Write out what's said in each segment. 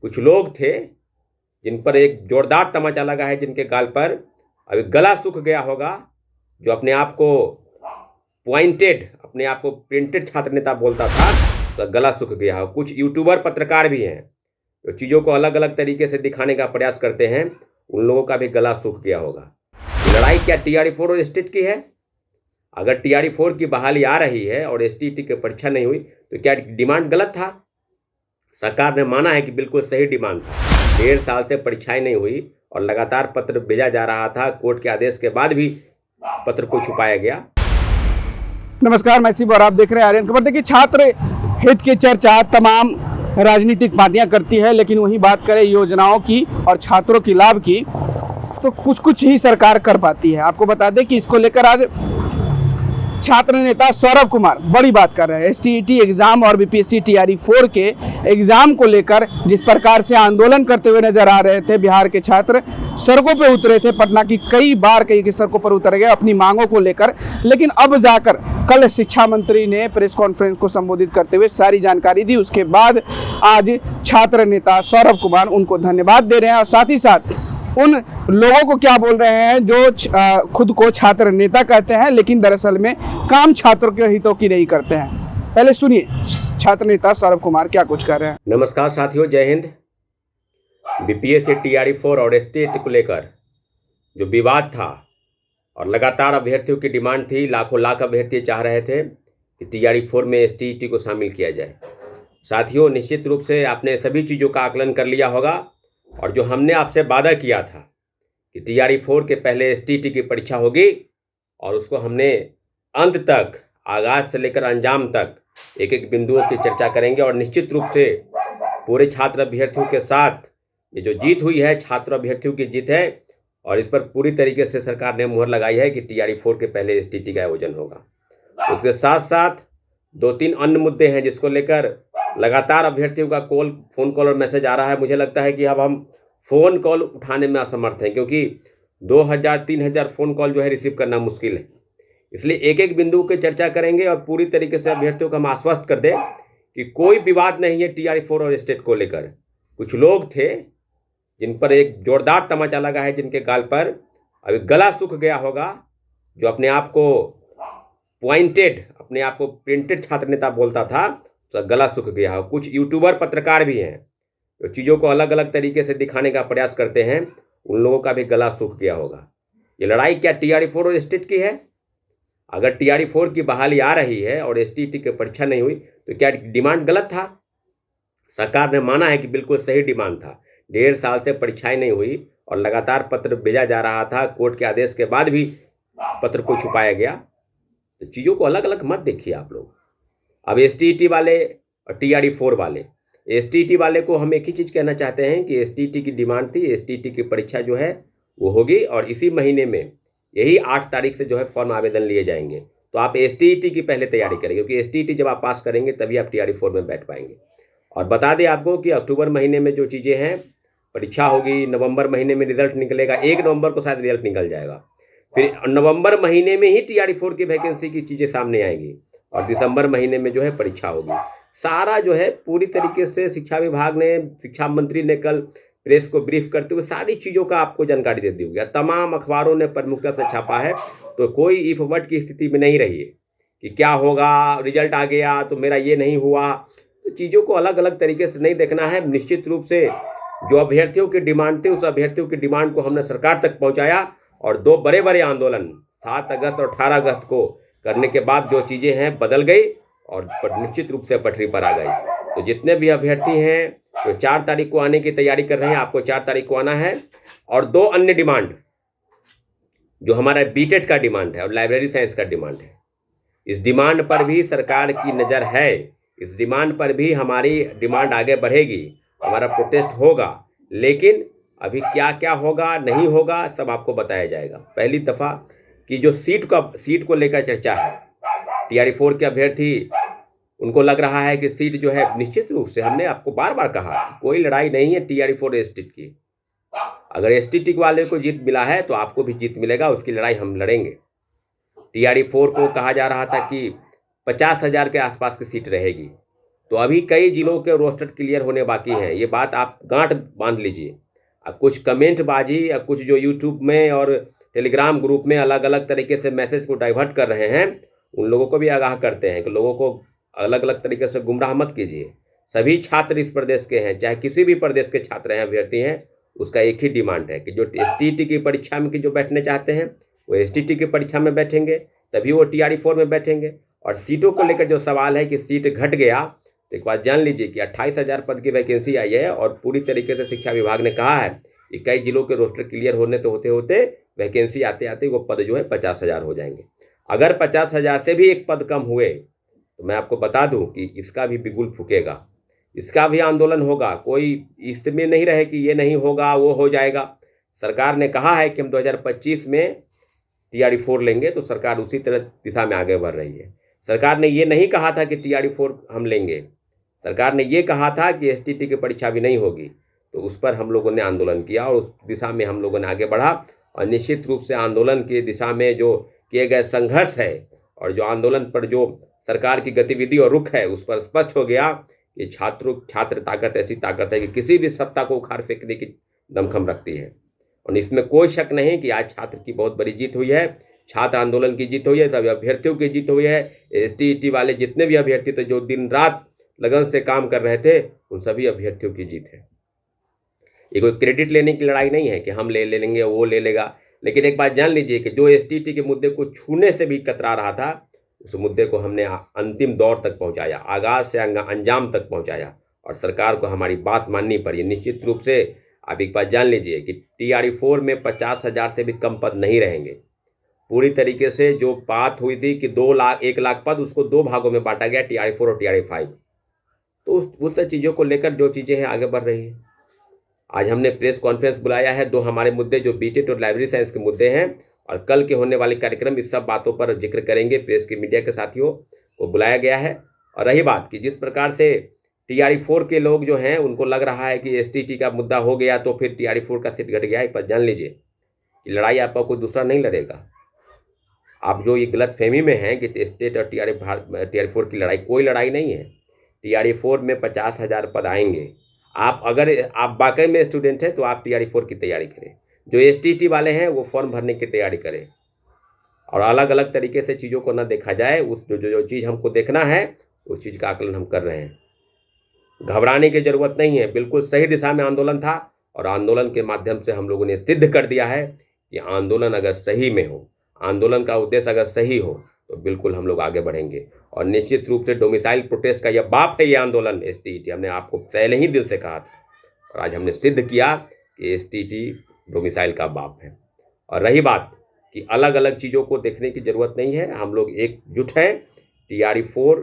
कुछ लोग थे जिन पर एक जोरदार तमाचा लगा है, जिनके गाल पर अभी गला सूख गया होगा, जो अपने आप को पॉइंटेड, अपने आप को प्रिंटेड छात्र नेता बोलता था, तो गला सूख गया हो। कुछ यूट्यूबर पत्रकार भी हैं जो चीज़ों को अलग अलग तरीके से दिखाने का प्रयास करते हैं, उन लोगों का भी गला सूख गया होगा। लड़ाई क्या TRE-4 और स्टेट की है? अगर TRE-4 की बहाली आ रही है और STT की परीक्षा नहीं हुई तो क्या डिमांड गलत था? सरकार ने माना है कि बिल्कुल सही डिमांड था। 1.5 साल से परीक्षाएं नहीं हुई और लगातार पत्र भेजा जा रहा था। कोर्ट के आदेश के बाद भी पत्र को छुपाया गया। नमस्कार, मैं शिव और आप देख रहे हैं आर्यन खबर। देखिए, छात्र हित की चर्चा तमाम राजनीतिक पार्टियां करती है, लेकिन वहीं बात करें योजनाओं की और छात्रों की लाभ की तो कुछ ही सरकार कर पाती है। आपको बता दें कि इसको लेकर आज छात्र नेता सौरभ कुमार बड़ी बात कर रहे हैं। STET एग्जाम और BPSC TRE-4 के एग्जाम को लेकर जिस प्रकार से आंदोलन करते हुए नजर आ रहे थे, बिहार के छात्र सड़कों पे उतरे थे, पटना की कई बार कई सड़कों पर उतर गए अपनी मांगों को लेकर। लेकिन अब जाकर कल शिक्षा मंत्री ने प्रेस कॉन्फ्रेंस को संबोधित करते हुए सारी जानकारी दी। उसके बाद आज छात्र नेता सौरभ कुमार उनको धन्यवाद दे रहे हैं और साथ ही साथ उन लोगों को क्या बोल रहे हैं जो खुद को छात्र नेता कहते हैं, लेकिन दरअसल में काम छात्रों के हितों की नहीं करते हैं। पहले सुनिए छात्र नेता सौरभ कुमार क्या कुछ कर रहे हैं। नमस्कार साथियों, जय हिंद। BPSC TRE-4 और स्टेट को लेकर जो विवाद था और लगातार अभ्यर्थियों की डिमांड थी, लाखों लाख अभ्यर्थी चाह रहे थे कि TRE-4 में STET को शामिल किया जाए। साथियों, निश्चित रूप से आपने सभी चीज़ों का आकलन कर लिया होगा और जो हमने आपसे वादा किया था कि TRE-4 के पहले STET की परीक्षा होगी और उसको हमने अंत तक, आगाज से लेकर अंजाम तक एक एक बिंदुओं की चर्चा करेंगे और निश्चित रूप से पूरे छात्र अभ्यर्थियों के साथ ये जो जीत हुई है, छात्र अभ्यर्थियों की जीत है और इस पर पूरी तरीके से सरकार ने मुहर लगाई है कि TRE-4 के पहले STET का आयोजन होगा। उसके साथ साथ 2-3 अन्य मुद्दे हैं जिसको लेकर लगातार अभ्यर्थियों का फ़ोन कॉल और मैसेज आ रहा है। मुझे लगता है कि अब हम फ़ोन कॉल उठाने में असमर्थ हैं, क्योंकि 2000-3000 फ़ोन कॉल जो है रिसीव करना मुश्किल है। इसलिए एक एक बिंदु की चर्चा करेंगे और पूरी तरीके से अभ्यर्थियों को हम आश्वस्त कर दें कि कोई विवाद नहीं है TRE-4 और स्टेट को लेकर। कुछ लोग थे जिन पर एक जोरदार तमाचा लगा है, जिनके गाल पर अभी गला सूख गया होगा, जो अपने आप को पॉइंटेड, अपने आप को प्रिंटेड छात्र नेता बोलता था, तो गला सूख गया हो। कुछ यूट्यूबर पत्रकार भी हैं जो चीज़ों को अलग अलग तरीके से दिखाने का प्रयास करते हैं, उन लोगों का भी गला सूख गया होगा। ये लड़ाई क्या TRE-4 और स्टेट की है? अगर TRE-4 की बहाली आ रही है और STT की परीक्षा नहीं हुई तो क्या डिमांड गलत था? सरकार ने माना है कि बिल्कुल सही डिमांड था। 1.5 साल से परीक्षाएं नहीं हुई और लगातार पत्र भेजा जा रहा था। कोर्ट के आदेश के बाद भी पत्र को छुपाया गया। तो चीज़ों को अलग अलग मत देखिए आप लोग। अब STT वाले और TRE-4 वाले, STT वाले को हम एक ही चीज़ कहना चाहते हैं कि STT की डिमांड थी, STT की परीक्षा जो है वो होगी और इसी महीने में, यही 8 तारीख से जो है फॉर्म आवेदन लिए जाएंगे। तो आप STT की पहले तैयारी करें, क्योंकि STT जब आप पास करेंगे तभी आप TRE-4 में बैठ पाएंगे। और बता दें आपको कि अक्टूबर महीने में जो चीज़ें हैं, परीक्षा होगी, नवंबर महीने में रिजल्ट निकलेगा, 1 नवंबर को शायद रिजल्ट निकल जाएगा। फिर नवंबर महीने में ही TRE-4 की वैकेंसी की चीज़ें सामने आएंगी और दिसंबर महीने में जो है परीक्षा होगी। सारा जो है पूरी तरीके से शिक्षा विभाग ने, शिक्षा मंत्री ने कल प्रेस को ब्रीफ करते हुए सारी चीज़ों का आपको जानकारी दे दी होगी। तमाम अखबारों ने प्रमुखता से छापा है, तो कोई इफ बट की स्थिति में नहीं रही है कि क्या होगा, रिजल्ट आ गया तो मेरा ये नहीं हुआ। तो चीज़ों को अलग अलग तरीके से नहीं देखना है। निश्चित रूप से जो अभ्यर्थियों की डिमांड थी, उस अभ्यर्थियों की डिमांड को हमने सरकार तक पहुँचाया और 2 बड़े बड़े आंदोलन 7 अगस्त और 18 अगस्त को करने के बाद जो चीज़ें हैं बदल गई और निश्चित रूप से पटरी पर आ गई। तो जितने भी अभ्यर्थी हैं जो 4 तारीख को आने की तैयारी कर रहे हैं, आपको 4 तारीख को आना है। और 2 अन्य डिमांड, जो हमारा BTET का डिमांड है और लाइब्रेरी साइंस का डिमांड है, इस डिमांड पर भी सरकार की नज़र है। इस डिमांड पर भी हमारी डिमांड आगे बढ़ेगी, हमारा प्रोटेस्ट होगा। लेकिन अभी क्या क्या होगा, नहीं होगा, सब आपको बताया जाएगा। पहली दफ़ा कि जो सीट को लेकर चर्चा है, TRE-4 के अभ्यर्थी, उनको लग रहा है कि सीट जो है, निश्चित रूप से हमने आपको बार बार कहा कि कोई लड़ाई नहीं है TRE-4 स्टेट की। अगर STT वाले को जीत मिला है तो आपको भी जीत मिलेगा, उसकी लड़ाई हम लड़ेंगे। TRE-4 को कहा जा रहा था कि 50,000 के आसपास की सीट रहेगी तो अभी कई जिलों के रोस्टर क्लियर होने बाकी हैं, ये बात आप गांठ बांध लीजिए। कुछ कमेंट बाजी या कुछ जो यूट्यूब में और टेलीग्राम ग्रुप में अलग अलग तरीके से मैसेज को डाइवर्ट कर रहे हैं, उन लोगों को भी आगाह करते हैं कि लोगों को अलग अलग तरीके से गुमराह मत कीजिए। सभी छात्र इस प्रदेश के हैं, चाहे किसी भी प्रदेश के छात्र हैं, अभ्यर्थी हैं, उसका एक ही डिमांड है कि जो STT की परीक्षा में जो बैठने चाहते हैं वो STT की परीक्षा में बैठेंगे, तभी वो TRE4 में बैठेंगे। और सीटों को लेकर जो सवाल है कि सीट घट गया, तो एक बात जान लीजिए कि 28,000 पद की वैकेंसी आई है और पूरी तरीके से शिक्षा विभाग ने कहा है कि कई जिलों के रोस्टर क्लियर होने तो होते होते वैकेंसी आते आते वो पद जो है 50,000 हो जाएंगे। अगर 50,000 से भी एक पद कम हुए तो मैं आपको बता दूं कि इसका भी बिगुल फूकेगा, इसका भी आंदोलन होगा। कोई इसमें नहीं रहे कि ये नहीं होगा वो हो जाएगा। सरकार ने कहा है कि हम 2025 में TRE4 लेंगे, तो सरकार उसी तरह दिशा में आगे बढ़ रही है। सरकार ने ये नहीं कहा था कि TRE4 हम लेंगे, सरकार ने ये कहा था कि STT की परीक्षा भी नहीं होगी। तो उस पर हम लोगों ने आंदोलन किया और उस दिशा में हम लोगों ने आगे बढ़ा। और निश्चित रूप से आंदोलन की दिशा में जो किए गए संघर्ष है और जो आंदोलन पर जो सरकार की गतिविधि और रुख है, उस पर स्पष्ट हो गया कि छात्र ताकत ऐसी ताकत है कि किसी भी सत्ता को उखाड़ फेंकने की दमखम रखती है। और इसमें कोई शक नहीं कि आज छात्र की बहुत बड़ी जीत हुई है, छात्र आंदोलन की जीत हुई है, सभी अभ्यर्थियों की जीत हुई है। STT वाले जितने भी अभ्यर्थी थे जो दिन रात लगन से काम कर रहे थे, उन सभी अभ्यर्थियों की जीत है। ये कोई क्रेडिट लेने की लड़ाई नहीं है कि हम ले लेंगे वो ले लेगा। लेकिन एक बात जान लीजिए कि जो STT के मुद्दे को छूने से भी कतरा रहा था, उस मुद्दे को हमने अंतिम दौर तक पहुंचाया, आगाज से अंजाम तक पहुंचाया और सरकार को हमारी बात माननी पड़ी। निश्चित रूप से आप एक बात जान लीजिए कि TRE4 में 50,000 से भी कम पद नहीं रहेंगे। पूरी तरीके से जो बात हुई थी कि 1 लाख पद, उसको 2 भागों में बांटा गया, TRE4 और TRE5। तो उस चीज़ों को लेकर जो चीज़ें हैं आगे बढ़ रही हैं। आज हमने प्रेस कॉन्फ्रेंस बुलाया है, 2 हमारे मुद्दे जो BTET और लाइब्रेरी साइंस के मुद्दे हैं, और कल के होने वाले कार्यक्रम इस सब बातों पर जिक्र करेंगे। प्रेस के मीडिया के साथियों को बुलाया गया है। और रही बात कि जिस प्रकार से TRE4 के लोग जो हैं उनको लग रहा है कि STT का मुद्दा हो गया तो फिर TRE4 का सीट घट गया, पर जान लीजिए कि लड़ाई आपका कोई दूसरा नहीं लड़ेगा। आप जो ये गलत फहमी में हैं कि स्टेट और TRE4 की लड़ाई, कोई लड़ाई नहीं है। TRE4 में 50,000 पद आएंगे। अगर आप वाकई में स्टूडेंट हैं तो आप TRE4 की तैयारी करें, जो STT वाले हैं वो फॉर्म भरने की तैयारी करें। और अलग अलग तरीके से चीज़ों को ना देखा जाए, उस जो चीज़ हमको देखना है उस चीज़ का आकलन हम कर रहे हैं। घबराने की जरूरत नहीं है, बिल्कुल सही दिशा में आंदोलन था और आंदोलन के माध्यम से हम लोगों ने सिद्ध कर दिया है कि आंदोलन अगर सही में हो, आंदोलन का उद्देश्य अगर सही हो, तो बिल्कुल हम लोग आगे बढ़ेंगे। और निश्चित रूप से डोमिसाइल प्रोटेस्ट का यह बाप है, ये आंदोलन STT। हमने आपको पहले ही दिल से कहा था और आज हमने सिद्ध किया कि STT डोमिसाइल का बाप है। और रही बात कि अलग अलग चीज़ों को देखने की ज़रूरत नहीं है, हम लोग एकजुट हैं TRE4,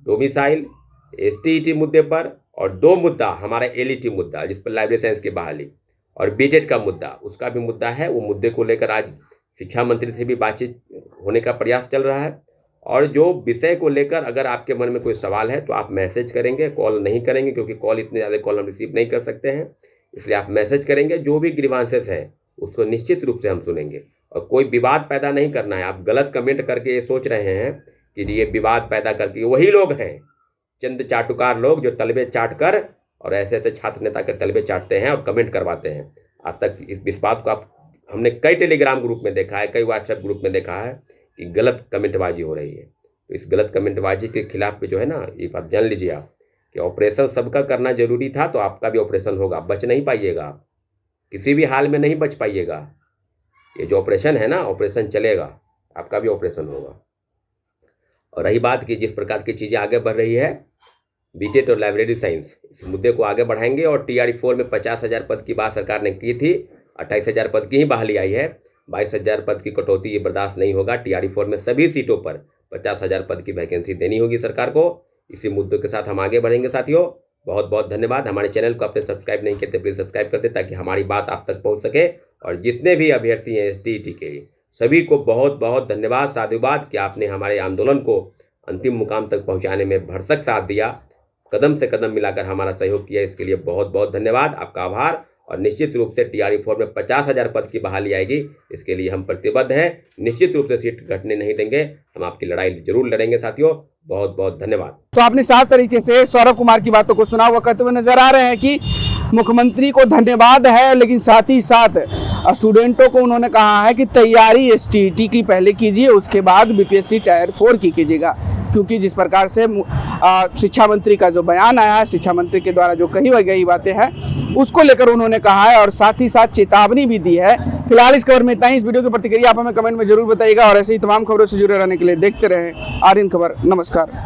डोमिसाइल, STT मुद्दे पर, और 2 मुद्दा हमारा LET मुद्दा जिस पर लाइब्रेरी साइंस की बहाली, और BTET का मुद्दा, उसका भी मुद्दा है। वो मुद्दे को लेकर आज शिक्षा मंत्री से भी बातचीत होने का प्रयास चल रहा है। और जो विषय को लेकर अगर आपके मन में कोई सवाल है तो आप मैसेज करेंगे, कॉल नहीं करेंगे, क्योंकि इतने ज़्यादा कॉल हम रिसीव नहीं कर सकते हैं। इसलिए आप मैसेज करेंगे, जो भी ग्रीवांसेस हैं उसको निश्चित रूप से हम सुनेंगे। और कोई विवाद पैदा नहीं करना है। आप गलत कमेंट करके ये सोच रहे हैं कि ये विवाद पैदा करके, वही लोग हैं चंद चाटुकार लोग जो तलबे चाट कर और ऐसे ऐसे छात्र नेता के तलबे चाटते हैं और कमेंट करवाते हैं। आज तक इस बात को हमने कई टेलीग्राम ग्रुप में देखा है, कई व्हाट्सएप ग्रुप में देखा है कि गलत कमेंटबाजी हो रही है। तो इस गलत कमेंटबाजी के खिलाफ पे जो है ना, ये बात जान लीजिए आप कि ऑपरेशन सबका करना जरूरी था, तो आपका भी ऑपरेशन होगा। बच नहीं पाइएगा, किसी भी हाल में नहीं बच पाइएगा। ये जो ऑपरेशन है ना, ऑपरेशन चलेगा, आपका भी ऑपरेशन होगा। और रही बात कि जिस प्रकार की चीज़ें आगे बढ़ रही है, BTET और लाइब्रेरी साइंस, इस मुद्दे को आगे बढ़ाएंगे। और TRE4 में 50,000 पद की बात सरकार ने की थी, 28,000 पद की ही बहाली आई है। 22,000 पद की कटौती ये बर्दाश्त नहीं होगा। TRE4 में सभी सीटों पर 50,000 पद की वैकेंसी देनी होगी सरकार को। इसी मुद्दों के साथ हम आगे बढ़ेंगे साथियों। बहुत बहुत धन्यवाद। हमारे चैनल को आपने सब्सक्राइब नहीं किया तो प्लीज़ सब्सक्राइब कर दे, ताकि हमारी बात आप तक पहुँच सके। और जितने भी अभ्यर्थी हैं STT के, सभी को बहुत बहुत धन्यवाद, साधुवाद कि आपने हमारे आंदोलन को अंतिम मुकाम तक पहुँचाने में भरसक साथ दिया, कदम से कदम मिलाकर हमारा सहयोग किया। इसके लिए बहुत बहुत धन्यवाद, आपका आभार। और निश्चित रूप से TRE4 में 50,000 पद की बहाली आएगी, इसके लिए हम प्रतिबद्ध हैं। निश्चित रूप से सीट घटने नहीं देंगे, हम आपकी लड़ाई जरूर लड़ेंगे साथियों। बहुत बहुत धन्यवाद। तो आपने साफ तरीके से सौरभ कुमार की बातों को सुना हुआ कहते हुए नजर आ रहे हैं कि मुख्यमंत्री को धन्यवाद है, लेकिन साथ ही साथ स्टूडेंटों को उन्होंने कहा है कि तैयारी एसटीईटी की पहले कीजिए, उसके बाद बीपीएससी टायर 4 की कीजिएगा। क्योंकि जिस प्रकार से शिक्षा मंत्री का जो बयान आया है, शिक्षा मंत्री के द्वारा जो कही गई बातें हैं उसको लेकर उन्होंने कहा है और साथ ही साथ चेतावनी भी दी है। फिलहाल इस खबर में इतना ही। इस वीडियो की प्रतिक्रिया आप हमें कमेंट में जरूर बताइएगा और ऐसे ही तमाम खबरों से जुड़े रहने के लिए देखते रहें आर्यन खबर। नमस्कार।